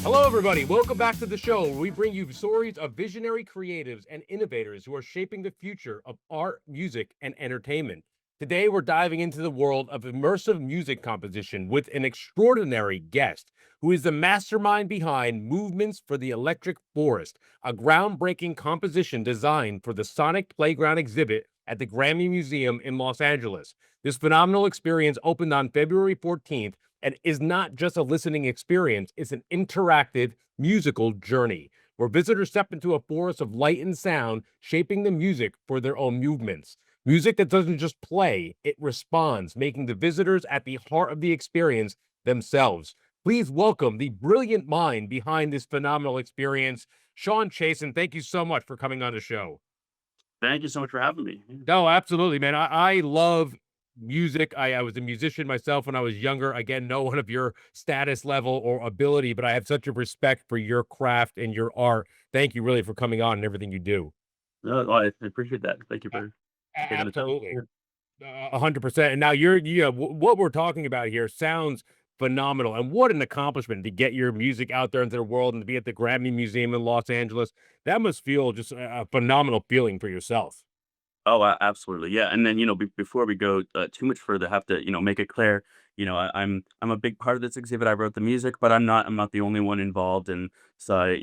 Hello, everybody. Welcome back to the show where we bring you stories of visionary creatives and innovators who are shaping the future of art, music, and entertainment. Today, we're diving into the world of immersive music composition with an extraordinary guest who is the mastermind behind Movements for the Electric Forest, a groundbreaking composition designed for the Sonic Playground exhibit at the Grammy Museum in Los Angeles. This phenomenal experience opened on February 14th and is not just a listening experience, it's an interactive musical journey where visitors step into a forest of light and sound, shaping the music for their own movements. Music that doesn't just play, it responds, making the visitors at the heart of the experience themselves. Please welcome the brilliant mind behind this phenomenal experience, Shaun Chasin. Thank you so much for coming on the show. Thank you so much for having me. No, absolutely, man. I love music. I was a musician myself when I was younger. Again, no one of your status level or ability, but I have such a respect for your craft and your art. Thank you really for coming on and everything you do. No, I appreciate that. Thank you A- for taking the time. Absolutely. 100%. And now what we're talking about here sounds phenomenal. And what an accomplishment to get your music out there into the world and to be at the Grammy Museum in Los Angeles. That must feel just a phenomenal feeling for yourself. Oh, absolutely, yeah. And then before we go too much further, have to make it clear. I'm a big part of this exhibit. I wrote the music, but I'm not the only one involved. And so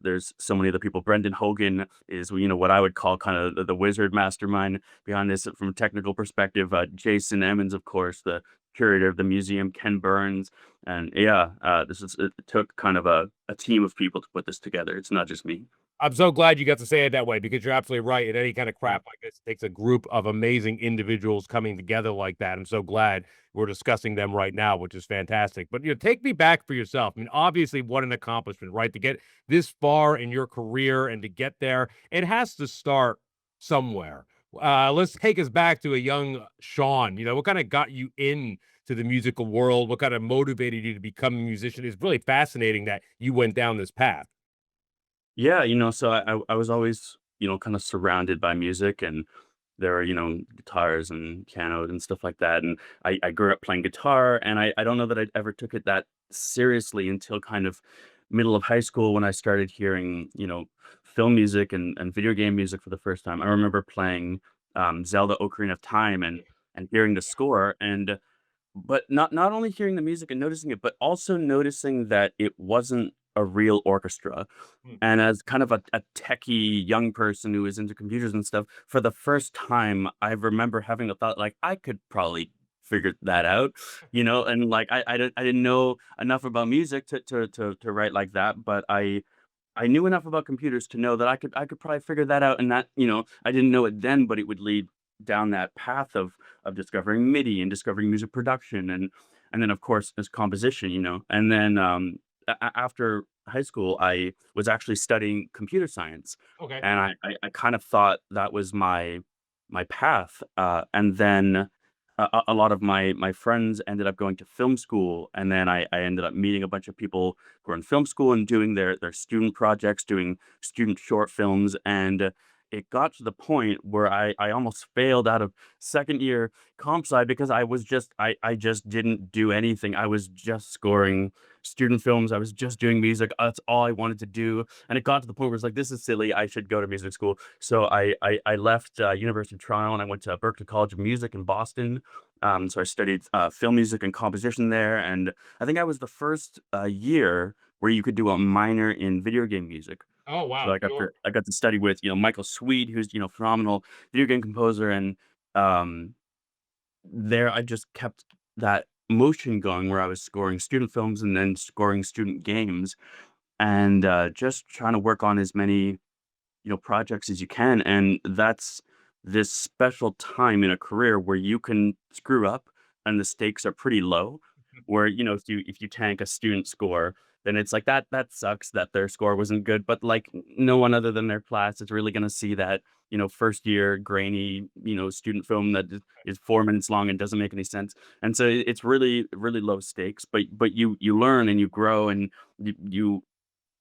there's so many other people. Brendan Hogan is what I would call kind of the wizard mastermind behind this from a technical perspective. Jason Emmons, of course, the curator of the museum, Ken Burns, and yeah, it took kind of a team of people to put this together. It's not just me. I'm so glad you got to say it that way because you're absolutely right. In any kind of crap like this, it takes a group of amazing individuals coming together like that. I'm so glad we're discussing them right now, which is fantastic. But take me back for yourself. I mean, obviously, what an accomplishment, right? To get this far in your career and to get there, it has to start somewhere. Let's take us back to a young Shaun. What kind of got you in to the musical world? What kind of motivated you to become a musician? It's really fascinating that you went down this path. Yeah, so I was always, kind of surrounded by music, and there are, guitars and pianos and stuff like that. And I grew up playing guitar, and I don't know that I ever took it that seriously until kind of middle of high school when I started hearing, film music and video game music for the first time. I remember playing Zelda Ocarina of Time and hearing the score, and but not only hearing the music and noticing it, but also noticing that it wasn't a real orchestra. Hmm. And as kind of a techie young person who is into computers and stuff, for the first time, I remember having a thought like I could probably figure that out, and like I didn't know enough about music to write like that, but I knew enough about computers to know that I could probably figure that out, and that I didn't know it then, but it would lead down that path of discovering MIDI and discovering music production, and then of course as composition, and then after high school I was actually studying computer science, Okay. and I kind of thought that was my path, and then a lot of my friends ended up going to film school, and then I ended up meeting a bunch of people who are in film school and doing their student projects, doing student short films, and it got to the point where I almost failed out of second year comp sci because I just didn't do anything. I was just scoring student films. I was just doing music. That's all I wanted to do. And it got to the point where it's like, this is silly. I should go to music school. So I left University of Toronto and I went to Berklee College of Music in Boston. So I studied film music and composition there. And I think I was the first year where you could do a minor in video game music. Oh, So wow. Sure. I got to study with, Michael Sweet, who's, phenomenal video game composer, and um, there I just kept that motion going where I was scoring student films and then scoring student games, and just trying to work on as many, projects as you can. And that's this special time in a career where you can screw up and the stakes are pretty low. Where, if you tank a student score, then it's like that sucks that their score wasn't good. But like no one other than their class is really gonna see that, first year grainy, student film that is 4 minutes long and doesn't make any sense. And so it's really, really low stakes, but you learn and you grow, and you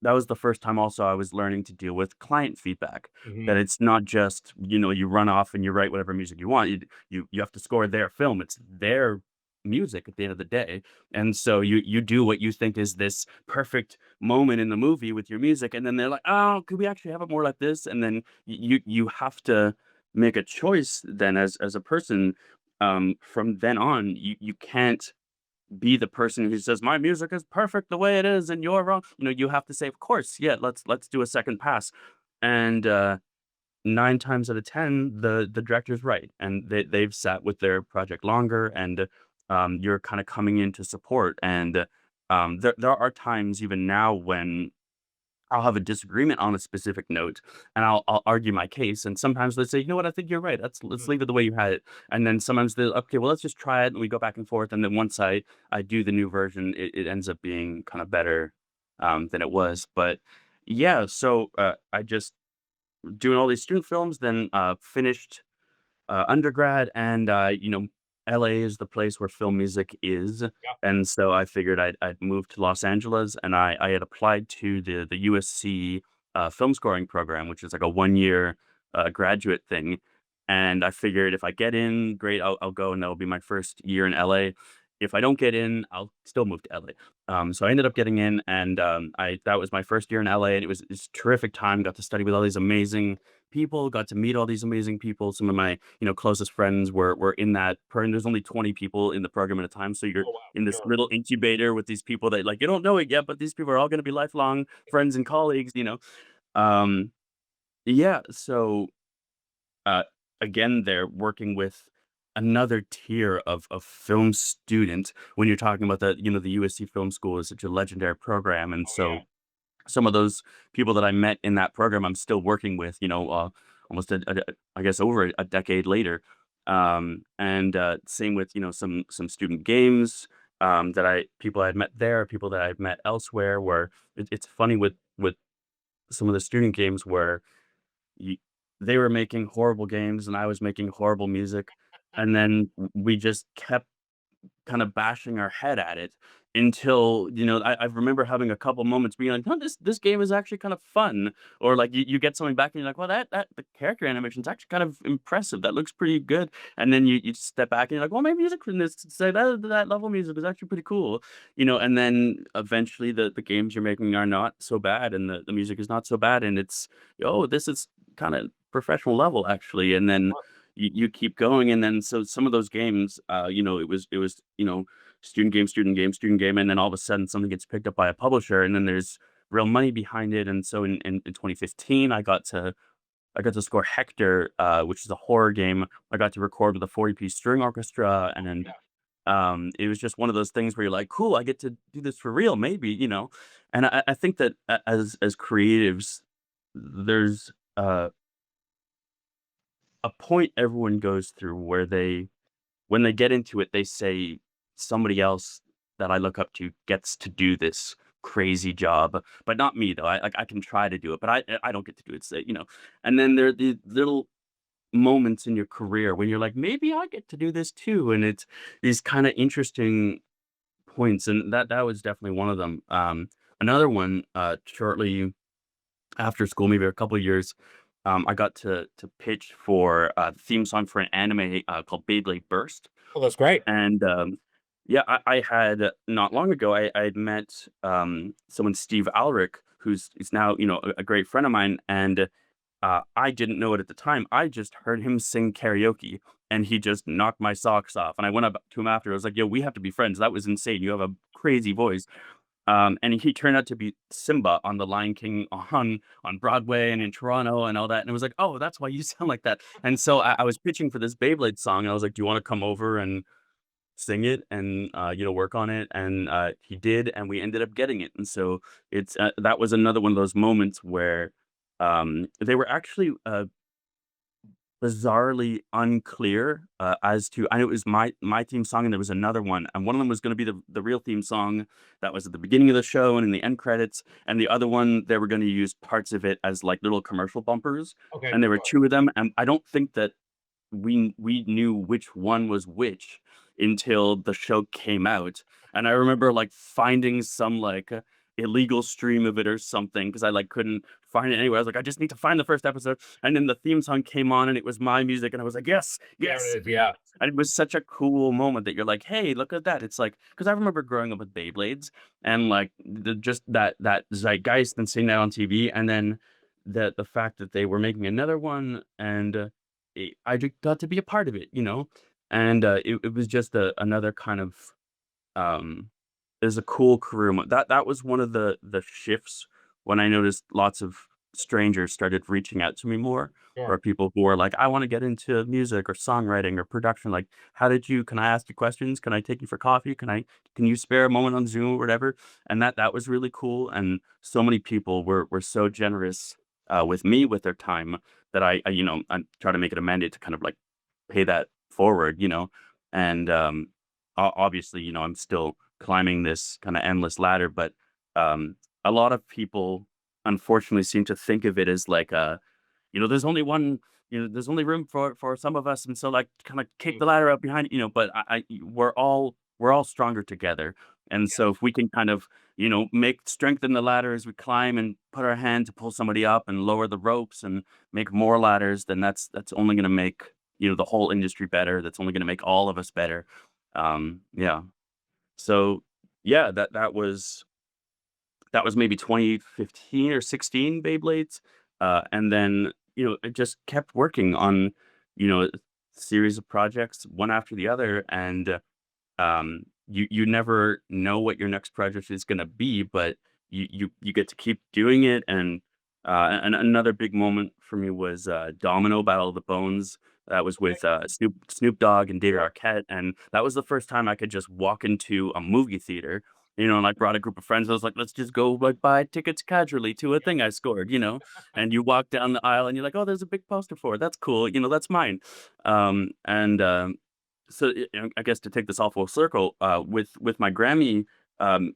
that was the first time also I was learning to deal with client feedback. Mhm. That it's not just, you run off and you write whatever music you want. You have to score their film. It's their music at the end of the day. And so you do what you think is this perfect moment in the movie with your music, and then they're like, "Oh, could we actually have it more like this?" And then you have to make a choice then as a person. From then on, you can't be the person who says my music is perfect the way it is and you're wrong. You have to say, of course, yeah, let's do a second pass. And 9 times out of 10, the director's right, and they've sat with their project longer, and you're kind of coming in to support. And there are times even now when I'll have a disagreement on a specific note, and I'll argue my case, and sometimes they say, "You know what? I think you're right. Let's Mm. leave it the way you had it." And then sometimes they, "Okay, well, let's just try it," and we go back and forth. And then once I do the new version, it ends up being kind of better than it was. But yeah, so I just doing all these student films, then finished undergrad, and LA is the place where film music is. Yeah. And so I figured I'd move to Los Angeles, and I had applied to the USC film scoring program, which is like a 1 year graduate thing. And I figured if I get in, great, I'll go, and that'll be my first year in LA. If I don't get in, I'll still move to LA. So I ended up getting in, and I that was my first year in LA, and it's a terrific time. Got to study with all these amazing people, got to meet all these amazing people. Some of my closest friends were in that program. There's only 20 people in the program at a time, so you're Oh wow. in this Sure. little incubator with these people that like you don't know it yet, but these people are all going to be lifelong friends and colleagues. Um, yeah, so uh, again, they're working with another tier of film student when you're talking about the USC Film School is such a legendary program. And Oh yeah. so some of those people that I met in that program, I'm still working with, almost I guess over a decade later. And same with, some student games that people I'd met there, people that I've met elsewhere, where it's funny with some of the student games where you, they were making horrible games and I was making horrible music. And then we just kept kind of bashing our head at it until I remember having a couple moments being like, "No, this game is actually kind of fun," or like you get something back and you're like, "Well, that the character animation is actually kind of impressive. That looks pretty good." And then you step back and you're like, "Well, maybe music from this say that level music is actually pretty cool." And then eventually the games you're making are not so bad, and the music is not so bad, and it's this is kind of professional level actually. And then you keep going, and then so some of those games, it was student game, student game, and then all of a sudden something gets picked up by a publisher, and then there's real money behind it. And so in 2015, I got to score Hector, which is a horror game. I got to record with a 40-piece string orchestra, and then it was just one of those things where you're like, cool, I get to do this for real, maybe. And I think that as creatives, there's a point everyone goes through where when they get into it, they say somebody else that I look up to gets to do this crazy job, but not me though. I can try to do it, but I don't get to do it. So. And then there are the little moments in your career when you're like, maybe I get to do this too, and it's these kind of interesting points, and that was definitely one of them. Another one, shortly after school, maybe a couple of years, I got to pitch for the theme song for an anime called Beyblade Burst. Oh, that's great. And yeah, I had not long ago, I had met someone, Steve Alric, who's is now a great friend of mine, and I didn't know it at the time. I just heard him sing karaoke, and he just knocked my socks off. And I went up to him after. I was like, "Yo, we have to be friends. That was insane. You have a crazy voice." And he turned out to be Simba on The Lion King on Broadway and in Toronto and all that. And it was like, oh, that's why you sound like that. And so I was pitching for this Beyblade song. And I was like, do you want to come over and sing it and work on it? And he did, and we ended up getting it. And so it's that was another one of those moments where they were actually bizarrely unclear, as to I know it was my theme song, and there was another one, and one of them was gonna be the real theme song that was at the beginning of the show and in the end credits, and the other one, they were gonna use parts of it as, like, little commercial bumpers, Okay. and there were Sure. 2 of them, and I don't think that we knew which one was which until the show came out. And I remember like finding some like illegal stream of it or something because I like couldn't find it anywhere. I was like, I just need to find the first episode. And then the theme song came on and it was my music. And I was like, yes, There yes. it is. Yeah. And it was such a cool moment that you're like, hey, look at that. It's like, because I remember growing up with Beyblades and like just that zeitgeist and seeing that on TV. And then the fact that they were making another one and I just got to be a part of it, you know? And it was just another kind of um, is a cool career that was one of the shifts when I noticed lots of strangers started reaching out to me more, Sure. or people who are like, "I wanna get into music or songwriting or production, like, how did you can I ask you questions? Can I take you for coffee? Can you spare a moment on Zoom?" or whatever, and that was really cool, and so many people were so generous, with me with their time that I try to make it a mandate to kind of, like, pay that forward, you know, and, obviously, I'm still climbing this kind of endless ladder, but um, a lot of people unfortunately seem to think of it as like there's only one, there's only room for some of us, and so like kind of kick Mm. the ladder up behind, but we're all stronger together, and so if we can kind of make strengthen the ladder as we climb and put our hand to pull somebody up and lower the ropes and make more ladders, then that's only going to make the whole industry better. That's only going to make all of us better. Yeah. So yeah, that was maybe 2015 or 16 Beyblades. And then, it just kept working on, a series of projects one after the other. And you never know what your next project is gonna be, but you get to keep doing it. And another big moment for me was Domino Battle of the Bones. That was Okay. with Snoop Dogg and David Sure. Arquette, and that was the first time I could just walk into a movie theater, and I brought a group of friends. I was like, let's just go like buy tickets casually to a thing I scored, and you walk down the aisle and you're like, oh, there's a big poster for it. That's cool. That's mine. And so I guess to take this all full circle, with my Grammy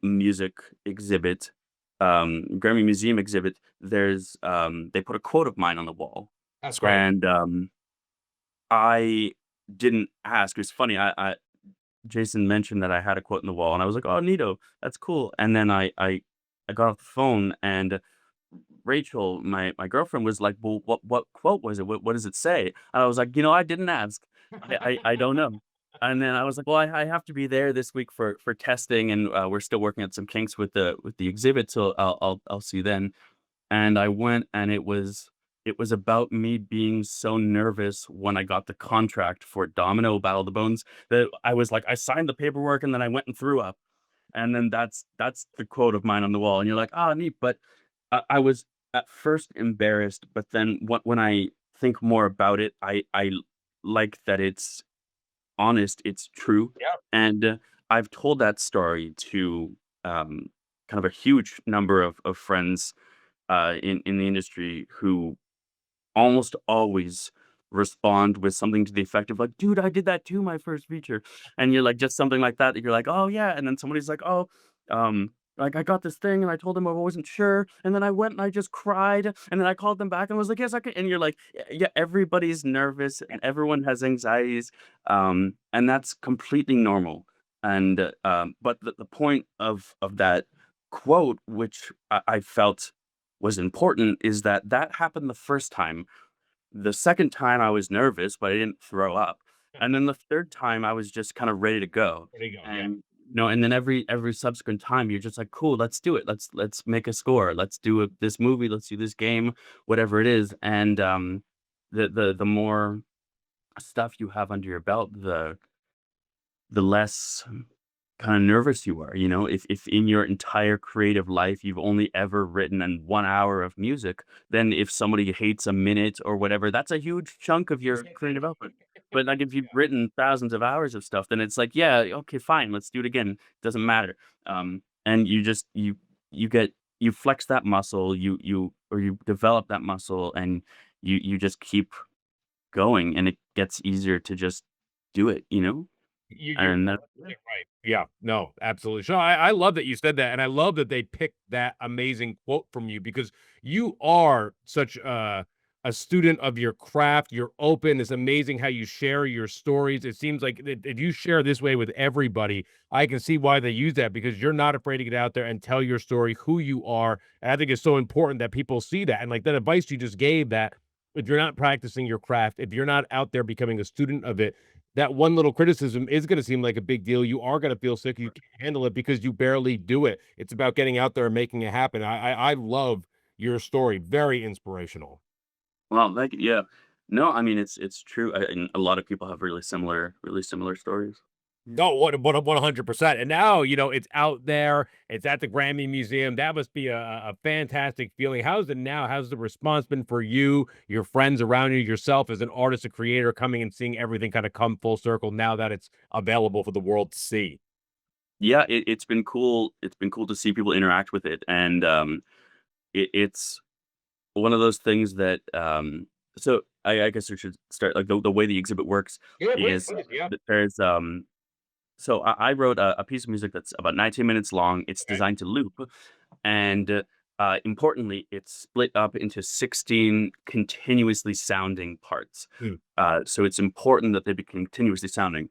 music exhibit, Grammy Museum exhibit, they put a quote of mine on the wall, That's great. and I didn't ask. It's funny. I Jason mentioned that I had a quote in the wall, and I was like, "Oh, neato, that's cool." And then I got off the phone, and Rachel, my girlfriend, was like, "Well, what quote was it? What does it say?" And I was like, I didn't ask. I don't know." And then I was like, "Well, I have to be there this week for testing, and we're still working out some kinks with the exhibit, so I'll see you then." And I went, and it was about me being so nervous when I got the contract for Domino Battle of the Bones that I was like, I signed the paperwork, and then I went and threw up. And then that's the quote of mine on the wall, and you're like, "Oh, neat." But I was at first embarrassed, but then when I think more about it, I like that it's honest, it's true, Yeah. and I've told that story to kind of a huge number of friends in the industry who almost always respond with something to the effect of like, "Dude, I did that too, my first feature." And you're like, just something like that, that you're like, "Oh, yeah." And then somebody's like, "Oh, like I got this thing and I told them I wasn't sure. And then I went and I just cried. And then I called them back and was like, yes, I can." And you're like, yeah, everybody's nervous and everyone has anxieties. And that's completely normal. And, but the point of that quote, which I felt was important, is that happened the first time. The second time I was nervous, but I didn't throw up. And then the third time I was just kind of ready to go. There you go. Yeah. And and then every subsequent time you're just like, cool, let's do it. Let's make a score. Let's do this movie. Let's do this game, whatever it is. And the more stuff you have under your belt, the less kind of nervous you are. If in your entire creative life you've only ever written in 1 hour of music, then if somebody hates a minute or whatever, that's a huge chunk of your creative output. But like if you've written thousands of hours of stuff, then it's like, yeah, okay, fine, let's do it again. Doesn't matter. And you flex that muscle, you develop that muscle, and you just keep going, and it gets easier to just do it. You're And 100% right. Yeah, no, absolutely. So I love that you said that, and I love that they picked that amazing quote from you because you are such a student of your craft. You're open. It's amazing how you share your stories. It seems like if you share this way with everybody, I can see why they use that because you're not afraid to get out there and tell your story, who you are. And I think it's so important that people see that. And like that advice you just gave, that if you're not practicing your craft, if you're not out there becoming a student of it, that one little criticism is going to seem like a big deal. You are going to feel sick. You can't handle it because you barely do it. It's about getting out there and making it happen. I love your story. Very inspirational. Well, thank you. Yeah. No, I mean it's true. And a lot of people have really similar stories. No, what 100%. And now, it's out there. It's at the Grammy Museum. That must be a fantastic feeling. How's it now? How's the response been for you, your friends around you, yourself as an artist, a creator, coming and seeing everything kind of come full circle now that it's available for the world to see? Yeah, it's been cool. It's been cool to see people interact with it, and it's one of those things that so I guess we should start like the way the exhibit works Yeah, please, is please. Yeah. that there's so I wrote a piece of music that's about 19 minutes long. It's Okay. designed to loop, and importantly, it's split up into 16 continuously sounding parts. Hmm. So it's important that they be continuously sounding.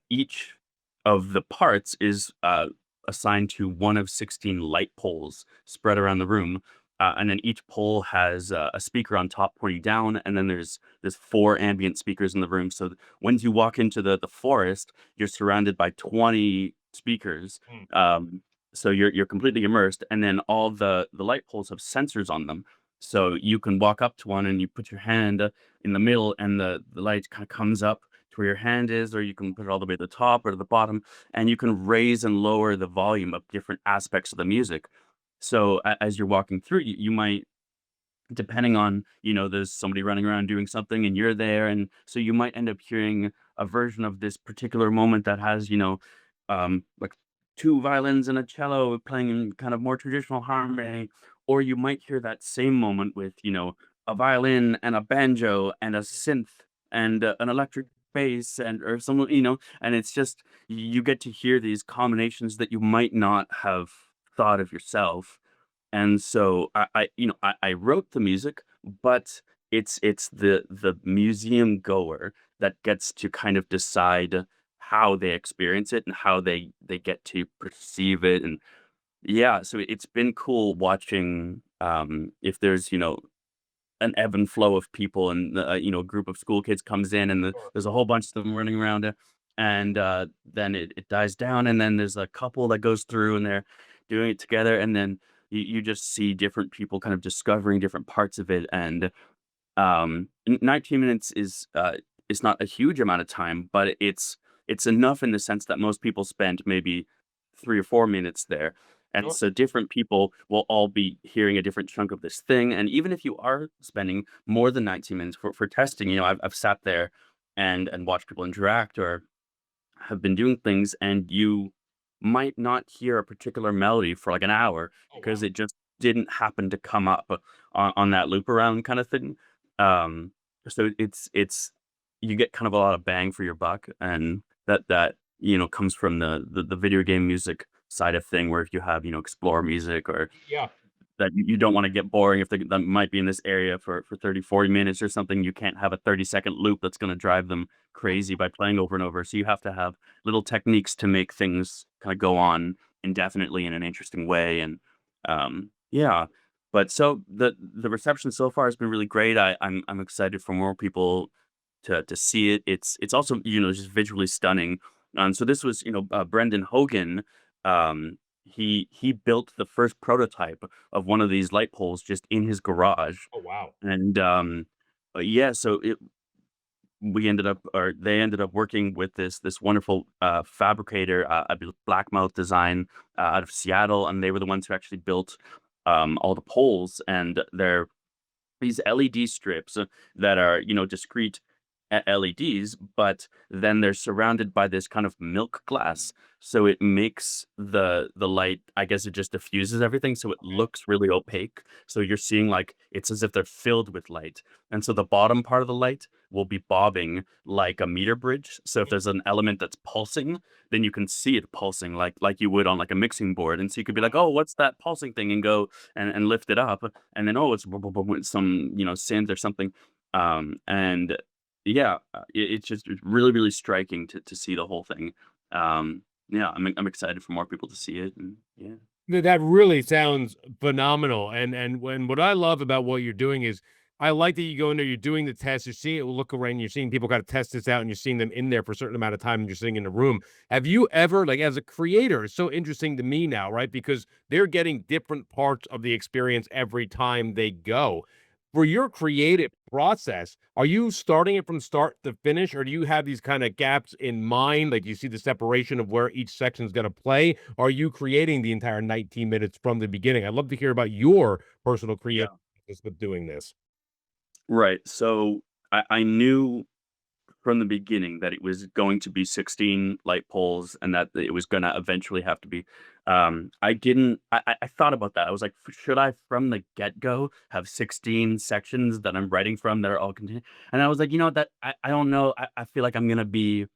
Each of the parts is assigned to one of 16 light poles spread around the room. And then each pole has a speaker on top pointing down, and then there's four ambient speakers in the room. So when you walk into the forest, you're surrounded by 20 speakers. Hmm. So you're completely immersed, and then all the light poles have sensors on them. So you can walk up to one and you put your hand in the middle, and the light kind of comes up to where your hand is, or you can put it all the way to the top or to the bottom, and you can raise and lower the volume of different aspects of the music. So as you're walking through, you might, depending on, there's somebody running around doing something and you're there, and so you might end up hearing a version of this particular moment that has, like two violins and a cello playing in kind of more traditional harmony, or you might hear that same moment with, a violin and a banjo and a synth and an electric bass and or some, and it's just you get to hear these combinations that you might not have thought of yourself. And so I wrote the music, but it's the museum goer that gets to kind of decide how they experience it and how they get to perceive it. And yeah, so it's been cool watching if there's an ebb and flow of people, and a group of school kids comes in, and Sure. there's a whole bunch of them running around, and then it dies down, and then there's a couple that goes through and they're doing it together, and then you just see different people kind of discovering different parts of it. And 19 minutes is not a huge amount of time, but it's enough in the sense that most people spend maybe 3 or 4 minutes there. And Sure. so different people will all be hearing a different chunk of this thing. And even if you are spending more than 19 minutes for testing, I've sat there and watched people interact or have been doing things, and you might not hear a particular melody for like an hour Oh, because wow. it just didn't happen to come up on that loop around kind of thing. Um, so it's you get kind of a lot of bang for your buck, and that comes from the video game music side of thing, where if you have explore music, or Yeah. that you don't want to get boring if they that might be in this area for 30, 40 minutes or something. You can't have a 30-second loop that's going to drive them crazy by playing over and over. So you have to have little techniques to make things kind of go on indefinitely in an interesting way. And yeah. But so the reception so far has been really great. I'm excited for more people to see it. It's also just visually stunning. So this was Brendan Hogan. He built the first prototype of one of these light poles just in his garage, Oh, wow. and yeah, so they ended up working with this wonderful fabricator, I believe Blackmouth Design, out of Seattle, and they were the ones who actually built all the poles, and they're these LED strips that are discrete LEDs, but then they're surrounded by this kind of milk glass. So it makes the light, I guess it just diffuses everything. So it Okay. looks really opaque. So you're seeing like it's as if they're filled with light. And so the bottom part of the light will be bobbing like a meter bridge. So if there's an element that's pulsing, then you can see it pulsing like you would on like a mixing board. And so you could be like, oh, what's that pulsing thing? And go and lift it up. And then, oh, it's some, synth or something. And yeah, it's just it's really, really striking to see the whole thing. Yeah, I'm excited for more people to see it, and yeah. That really sounds phenomenal, and when what I love about what you're doing is I like that you go in there, you're doing the test, you're seeing it look around, you're seeing people kinda test this out, and you're seeing them in there for a certain amount of time, and you're sitting in the room. Have you ever like, as a creator, it's so interesting to me now, right? Because they're getting different parts of the experience every time they go. For your creative process, are you starting it from start to finish, or do you have these kinda gaps in mind? Like, you see the separation of where each section is gonna play? Or are you creating the entire 19 minutes from the beginning? I'd love to hear about your personal creative Yeah. process with doing this. Right, so I knew from the beginning that it was going to be 16 light poles and that it was gonna eventually have to be, I didn't I thought about that. I was like, Should I, from the get-go, have 16 sections that I'm writing from that are all contained?" And I was like, "You know what, that I don't know, I feel like I'm gonna be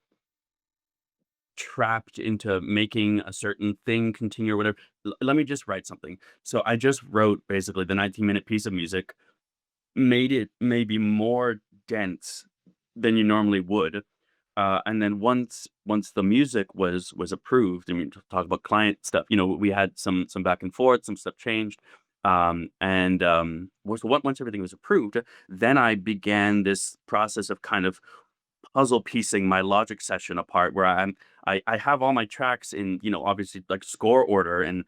trapped into making a certain thing continue or whatever. Let me just write something." So I just wrote basically the 19-minute piece of music, made it maybe more dense than you normally would. And then once the music was approved, I mean, to talk about client stuff, we had some back and forth, some stuff changed. Once everything was approved, then I began this process of kind of puzzle piecing my Logic session apart where I have all my tracks in, obviously like score order, and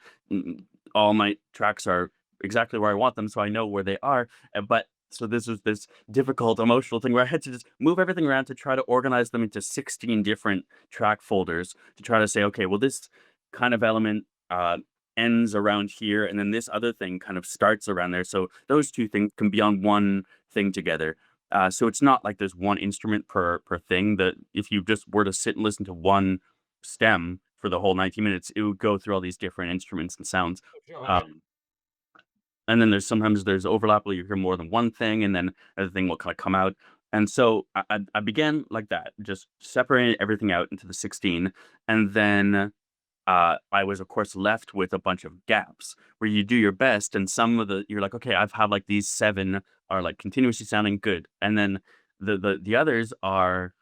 all my tracks are exactly where I want them, so I know where they are. But so this was this difficult emotional thing where I had to just move everything around to try to organize them into 16 different track folders to try to say, okay, well, this kind of element ends around here, and then this other thing kind of starts around there. So those two things can be on one thing together. So it's not like there's one instrument per thing. That if you just were to sit and listen to one stem for the whole 90 minutes, it would go through all these different instruments and sounds. Sure, okay. Um, and then there's overlap where you hear more than one thing, and then other thing will kind of come out. And so I began like that, just separating everything out into the 16, and then I was, of course, left with a bunch of gaps where you do your best, and some of the you're like, okay, I've had like these 7 are like continuously sounding good, and then the others are,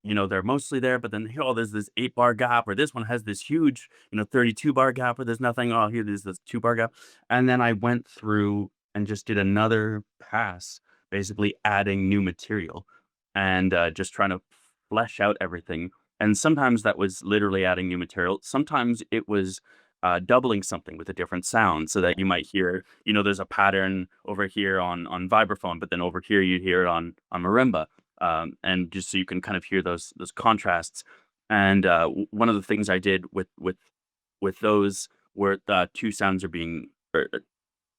they're mostly there, but then oh, there's this 8 bar gap, or this one has this huge, 32 bar gap where there's nothing. Oh, here there's this 2 bar gap, and then I went through and just did another pass, basically adding new material, and just trying to flesh out everything. And sometimes that was literally adding new material. Sometimes it was doubling something with a different sound so that you might hear, there's a pattern over here on vibraphone, but then over here you hear it on marimba. And just so you can kind of hear those contrasts. And one of the things I did with those where two sounds are being or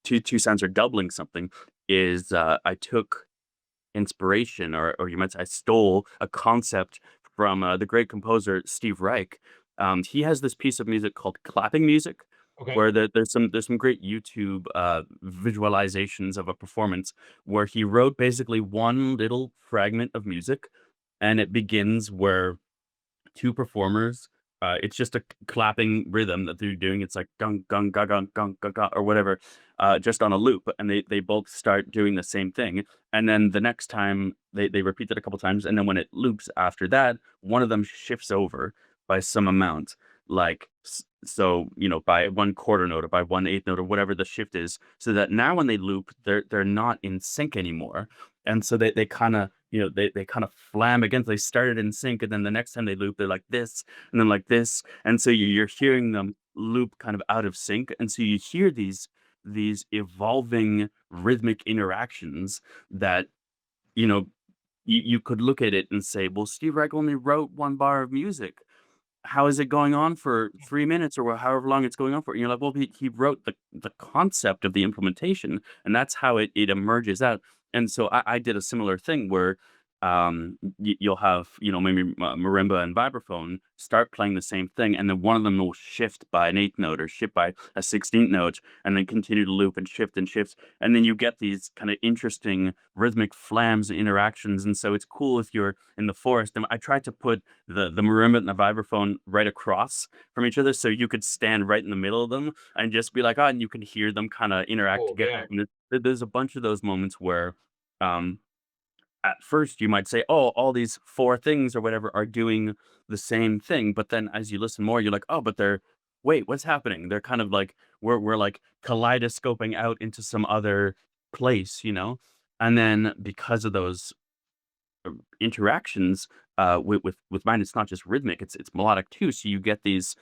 two sounds are doubling something is I took inspiration, or you might say I stole a concept from the great composer Steve Reich. He has this piece of music called clapping music, Okay. where there's some great YouTube visualizations of a performance where he wrote basically one little fragment of music, and it begins where two performers. It's just a clapping rhythm that they're doing. It's like gung gung ga gung gung ga ga or whatever, just on a loop, and they both start doing the same thing. And then the next time they repeat it a couple times, and then when it loops after that, one of them shifts over by some amount, like so by 1/4 note or by 1/8 note or whatever the shift is, so that now when they loop, they're not in sync anymore, and so they kind of they kind of flam against. They started in sync, and then the next time they loop, they're like this, and then like this, and so you're hearing them loop kind of out of sync, and so you hear these evolving rhythmic interactions that you know you could look at it and say, well, Steve Reich only wrote 1 bar of music. How is it going on for 3 minutes or however long it's going on for? And you're like, well, he wrote the concept of the implementation, and that's how it emerges out. And so I did a similar thing where you'll have, maybe marimba and vibraphone start playing the same thing, and then one of them will shift by an eighth note or shift by a 16th note, and then continue to loop and shift and shift, and then you get these kind of interesting rhythmic flams and interactions. And so it's cool if you're in the forest. And I tried to put the marimba and the vibraphone right across from each other, so you could stand right in the middle of them and just be like, oh, and you can hear them kind of interact Oh, together. yeah. And there's a bunch of those moments where. Um, at first you might say, "Oh, all these 4 things or whatever are doing the same thing," but then as you listen more, you're like, "Oh, but they're wait, what's happening?" They're kind of like we're like kaleidoscoping out into some other place, you know? And then because of those interactions with mine, it's not just rhythmic, it's melodic too. So you get these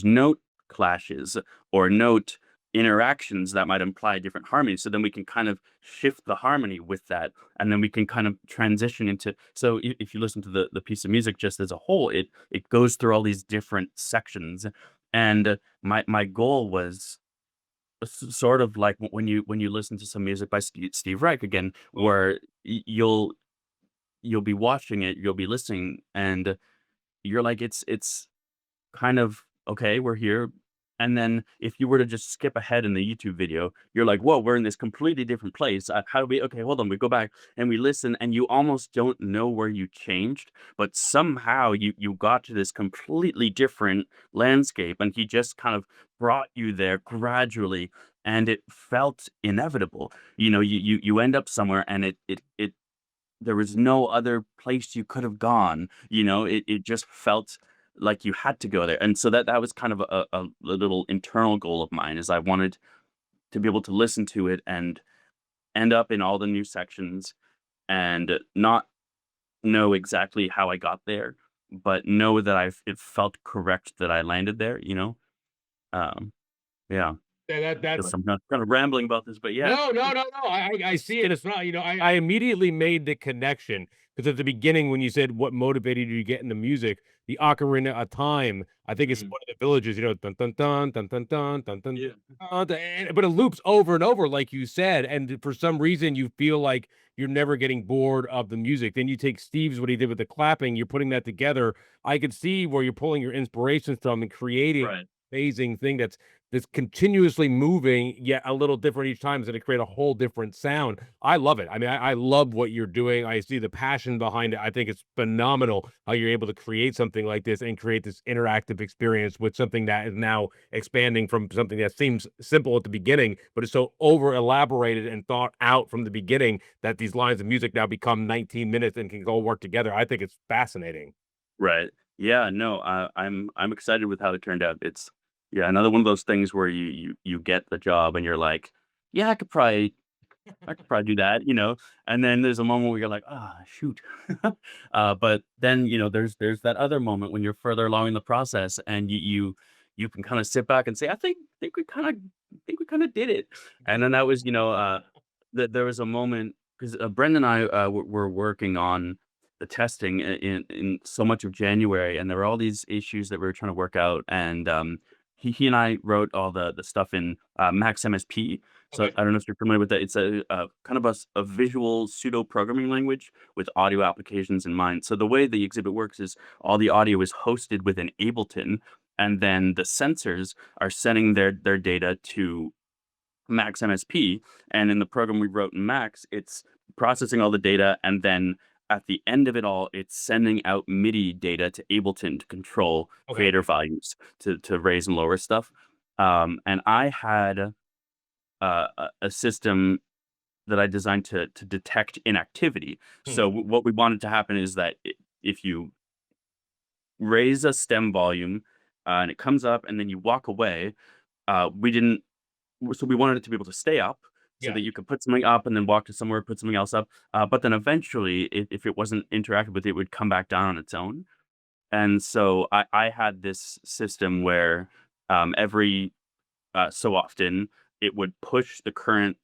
note clashes or note interactions that might imply different harmonies. So then we can kind of shift the harmony with that, and then we can kind of transition into. So if you listen to the piece of music just as a whole, it goes through all these different sections. And my goal was sort of like when you listen to some music by Steve Reich again, where you'll be watching it, you'll be listening, and you're like, it's kind of okay, we're here. And then if you were to just skip ahead in the YouTube video, you're like, whoa, we're in this completely different place. How do we? Okay, hold on. We go back and we listen, and you almost don't know where you changed, but somehow you got to this completely different landscape, and he just kind of brought you there gradually, and it felt inevitable. You end up somewhere, and it there was no other place you could have gone. It just felt like you had to go there. And so that was kind of a little internal goal of mine, is I wanted to be able to listen to it and end up in all the new sections and not know exactly how I got there, but know that it felt correct that I landed there. Um, yeah. That's Guess I'm not kind of rambling about this, but yeah. no, no, no, no. I see it. It's not, I immediately made the connection because at the beginning, when you said what motivated you to get into music, the Ocarina of Time, I think it's Mm, one of the villages, dun dun dun dun dun dun dun dun. yeah. But it loops over and over, like you said, and for some reason you feel like you're never getting bored of the music. Then you take Steve's what he did with the clapping, you're putting that together. I could see where you're pulling your inspirations from and creating Right. amazing thing that's continuously moving, yet a little different each time, is gonna create a whole different sound. I love it. I mean, I love what you're doing. I see the passion behind it. I think it's phenomenal how you're able to create something like this and create this interactive experience with something that is now expanding from something that seems simple at the beginning, but is so over elaborated and thought out from the beginning that these lines of music now become 19 minutes and can all work together. I think it's fascinating. Right. Yeah, no, I'm excited with how it turned out. It's yeah, another one of those things where you get the job and you're like, "Yeah, I could probably do that." And then there's a moment where you're like, "Ah, shoot." But then, there's that other moment when you're further along in the process, and you can kind of sit back and say, I think we kind of did it." And then that was, there was a moment because Brendan and I were working on the testing in so much of January, and there were all these issues that we were trying to work out. And he and I wrote all the stuff in Max MSP. So Okay. I don't know if you're familiar with that. It's a kind of a visual pseudo programming language with audio applications in mind. So the way the exhibit works is all the audio is hosted within Ableton, and then the sensors are sending their data to Max MSP. And in the program we wrote in Max, it's processing all the data, and then at the end of it all, it's sending out MIDI data to Ableton to control Okay. creator values to raise and lower stuff. And I had a system that I designed to detect inactivity. Hmm. So what we wanted to happen is that if you raise a stem volume and it comes up and then you walk away, we didn't so we wanted it to be able to stay up so Yeah. that you could put something up and then walk to somewhere, put something else up. But then eventually, if it wasn't interacted with, it would come back down on its own. And so I had this system where every so often it would push the current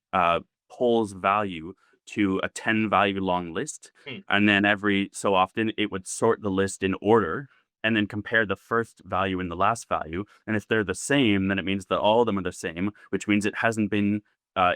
polls value to a 10 value long list. Hmm. And then every so often it would sort the list in order and then compare the first value and the last value. And if they're the same, then it means that all of them are the same, which means it hasn't been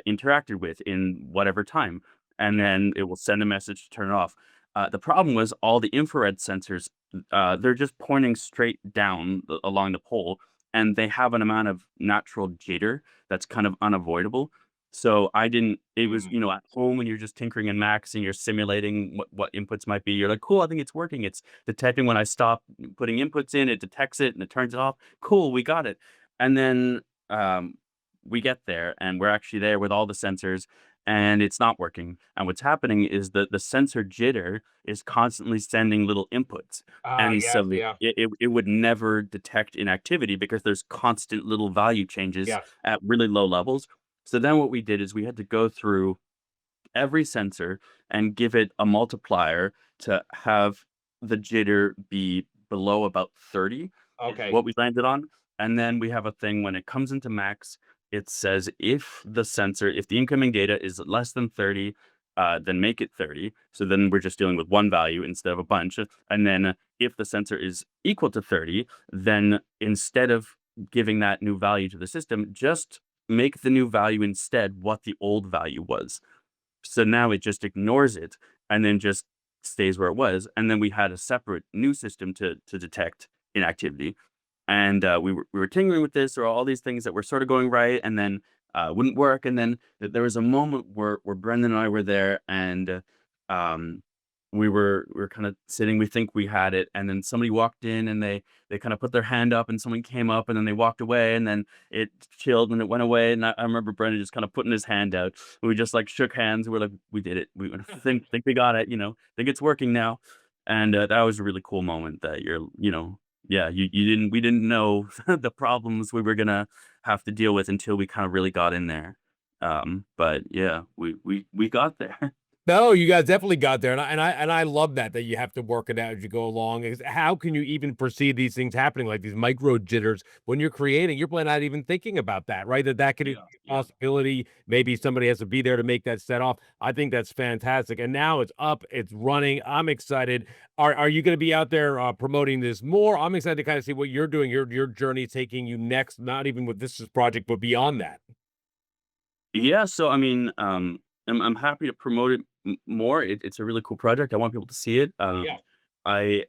interacted with in whatever time. And then it will send a message to turn it off. The problem was all the infrared sensors, they're just pointing straight down along the pole, and they have an amount of natural jitter that's kind of unavoidable. So I didn't, it was, Mm. at home when you're just tinkering and maxing, you're simulating what inputs might be. You're like, cool, I think it's working. It's detecting when I stop putting inputs in, it detects it and it turns it off. Cool, we got it. And then um, we get there and we're actually there with all the sensors and it's not working. And what's happening is that the sensor jitter is constantly sending little inputs. Ah, And yes, so yeah, it would never detect inactivity because there's constant little value changes yeah. at really low levels. So then what we did is we had to go through every sensor and give it a multiplier to have the jitter be below about 30 is Okay, what we landed on. And then we have a thing when it comes into max, it says if the incoming data is less than 30, then make it 30. So then we're just dealing with one value instead of a bunch. And then if the sensor is equal to 30, then instead of giving that new value to the system, just make the new value instead what the old value was. So now it just ignores it and then just stays where it was. And then we had a separate new system to detect inactivity. And we were tinkering with this or all these things that were sort of going right and then wouldn't work. And then there was a moment where Brendan and I were there and um, we were kind of sitting, we think we had it, and then somebody walked in and they kind of put their hand up and someone came up and then they walked away and then it chilled and it went away. And I remember Brendan just kind of putting his hand out. We just like shook hands. We're like, we did it. We think we got it. Think it's working now. And that was a really cool moment that yeah, we didn't know the problems we were gonna have to deal with until we kind of really got in there. But yeah, we got there. No, you guys definitely got there, and I love that you have to work it out as you go along. Is how can you even perceive these things happening, like these micro jitters when you're creating? You're probably not even thinking about that, right? That could be Yeah, a yeah. possibility. Maybe somebody has to be there to make that set off. I think that's fantastic. And now it's up, it's running. I'm excited. Are you going to be out there promoting this more? I'm excited to kind of see what you're doing. Your journey taking you next, not even with this project, but beyond that. Yeah, so I mean, I'm happy to promote it more. It's a really cool project. I want people to see it. Yeah. I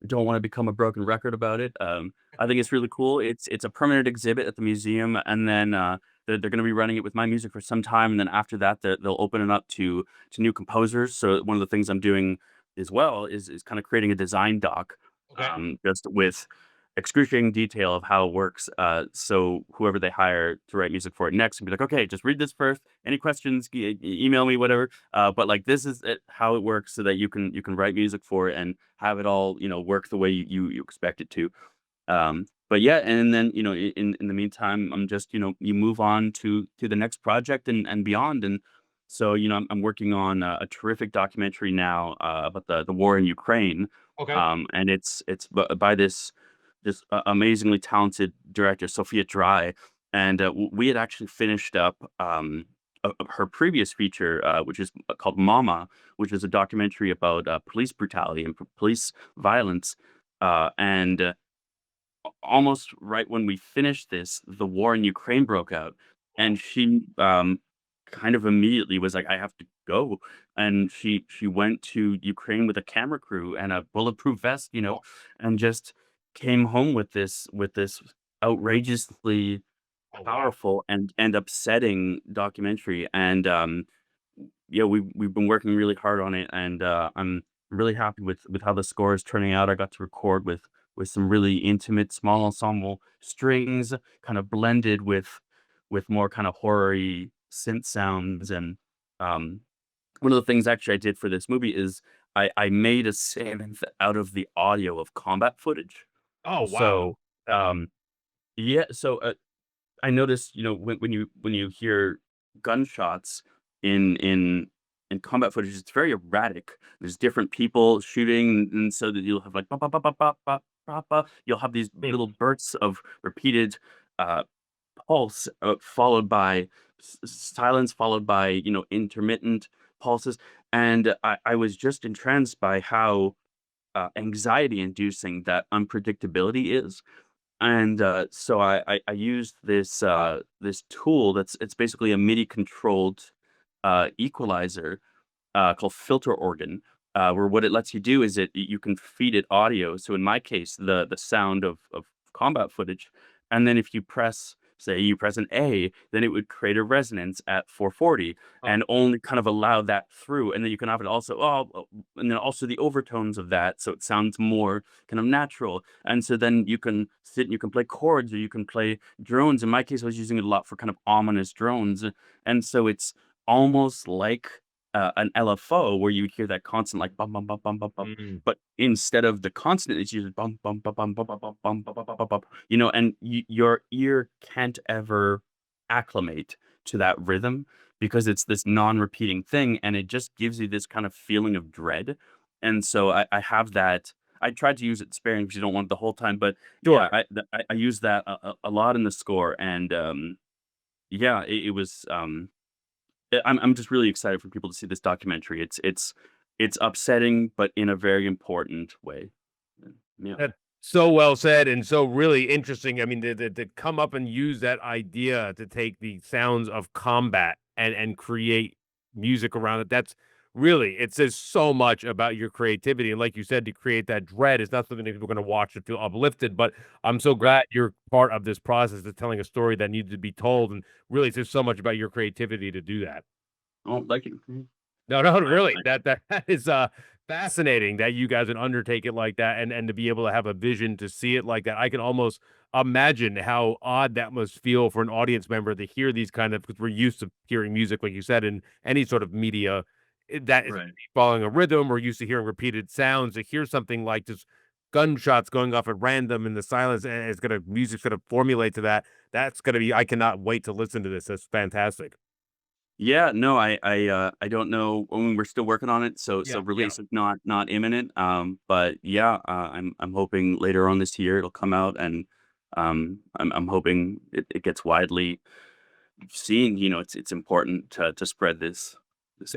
don't want to become a broken record about it. I think it's really cool. It's a permanent exhibit at the museum, and then they're going to be running it with my music for some time, and then after that, they'll open it up to new composers. So one of the things I'm doing as well is kind of creating a design doc, Okay. just with excruciating detail of how it works. So whoever they hire to write music for it next can be like, okay, just read this first. Any questions? Email me, whatever. But like this is how it works, so that you can write music for it and have it all work the way you expect it to. But yeah, and then in the meantime, I'm just you move on to the next project and beyond. And so I'm working on a terrific documentary now about the war in Ukraine, Okay. and it's by this amazingly talented director, Sophia Dry, and we had actually finished up her previous feature, which is called Mama, which is a documentary about police brutality and police violence, and almost right when we finished this, the war in Ukraine broke out, and she kind of immediately was like, "I have to go," and she went to Ukraine with a camera crew and a bulletproof vest, Oh, and just came home with this outrageously oh wow. powerful and upsetting documentary. And yeah, we've been working really hard on it, and I'm really happy with how the score is turning out. I got to record with some really intimate small ensemble strings, kind of blended with more kind of horror-y synth sounds. And um, one of the things actually I did for this movie is I made a synth out of the audio of combat footage. Oh wow. So yeah, so I noticed, when you hear gunshots in combat footage, it's very erratic. There's different people shooting, and so that you'll have like ba ba ba ba ba ba ba ba. You'll have these Mm. little bursts of repeated uh, pulse, followed by silence, followed by intermittent pulses, and I was just entranced by how anxiety-inducing that unpredictability is. And so I used this tool it's basically a MIDI controlled equalizer called Filter Organ, where what it lets you do is you can feed it audio. So in my case, the sound of combat footage, and then if you say you press an A, then it would create a resonance at 440 Oh, and only kind of allow that through. And then you can have it also, and then also the overtones of that. So it sounds more kind of natural. And so then you can sit and you can play chords or you can play drones. In my case, I was using it a lot for kind of ominous drones. And so it's almost like an LFO where you would hear that constant like bum bum bum bum bum bum, mm. but instead of the constant, it's usually bum bum bum bum bum bum bum bum bum bum bum bum, and your ear can't ever acclimate to that rhythm because it's this non-repeating thing, and it just gives you this kind of feeling of dread. And so I have that. I tried to use it sparingly because you don't want it the whole time, but yeah, Sure. I use that a lot in the score, and yeah, it was I'm just really excited for people to see this documentary. It's upsetting, but in a very important way. Yeah. That's so well said and so really interesting. I mean, to come up and use that idea to take the sounds of combat and create music around it. That's really it says so much about your creativity. And like you said, to create that dread is not something that people are going to watch and feel uplifted. But I'm so Right. glad you're part of this process of telling a story that needs to be told. And really, it says so much about your creativity to do that. Oh, thank you. Mhm. No, no, I really. I That is fascinating that you guys would undertake it like that and to be able to have a vision to see it like that. I can almost imagine how odd that must feel for an audience member to hear these kind of because we're used to hearing music, like you said, in any sort of media that is right. following a rhythm. We're used to hearing repeated sounds. To hear something like just gunshots going off at random in the silence and it's gonna music's gonna formulate to that. That's gonna be I cannot wait to listen to this. That's fantastic. Yeah, no, I don't know. I mean, we're still working on it, so Yeah, yeah. release is not imminent. But yeah, I'm hoping later on this year it'll come out, and I'm hoping it gets widely seen. It's important to spread this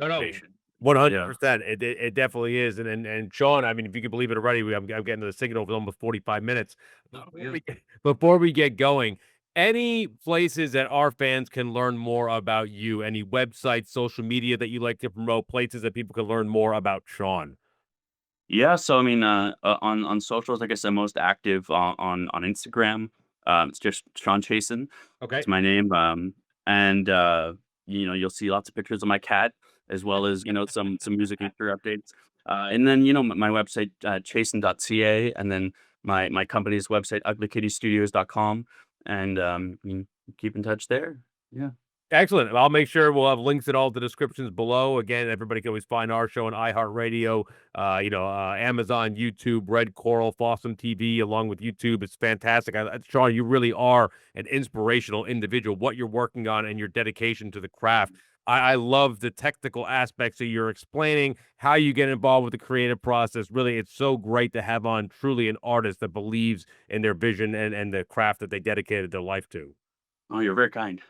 No, no, information. Yeah. 100%. It definitely is, and Sean, I mean, if you can believe it already, I'm getting to the signal for almost 45 minutes. Oh, Before yeah. we get before we get going, any places that our fans can learn more about you? Any websites, social media that you like to promote, places that people can learn more about Sean? Yeah, so I mean, on socials, I guess I'm most active on Instagram. It's just Shaun Chasin. Okay. It's my name. And you'll see lots of pictures of my cat, as well as some music and career updates. And then my website chasin.ca, and then my company's website uglykittystudios.com, and you can keep in touch there. Yeah. Excellent. I'll make sure we'll have links in all the descriptions below. Again, everybody can always find our show on iHeartRadio, Amazon, YouTube, Red Coral, Fossum TV, along with YouTube. It's fantastic. Sean, you really are an inspirational individual. What you're working on and your dedication to the craft. I love the technical aspects that you're explaining, how you get involved with the creative process. Really, it's so great to have on truly an artist that believes in their vision and the craft that they dedicated their life to. Oh, you're very kind.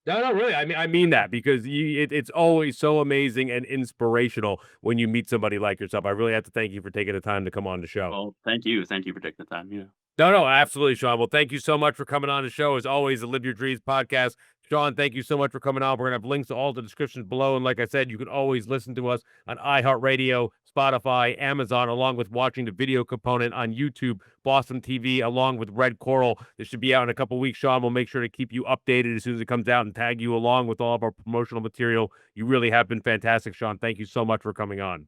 No, no, really. I mean that because it's always so amazing and inspirational when you meet somebody like yourself. I really have to thank you for taking the time to come on the show. Well, thank you. Thank you for taking the time. Yeah. No, no, absolutely, Sean. Well, thank you so much for coming on the show. As always, the Live Your Dreams podcast. Sean, thank you so much for coming on. We're gonna have links to all the descriptions below. And like I said, you can always listen to us on iHeartRadio, Spotify, Amazon, along with watching the video component on YouTube, Boston TV, along with Red Coral. This should be out in a couple weeks. Sean will make sure to keep you updated as soon as it comes out and tag you along with all of our promotional material. You really have been fantastic, Sean. Thank you so much for coming on.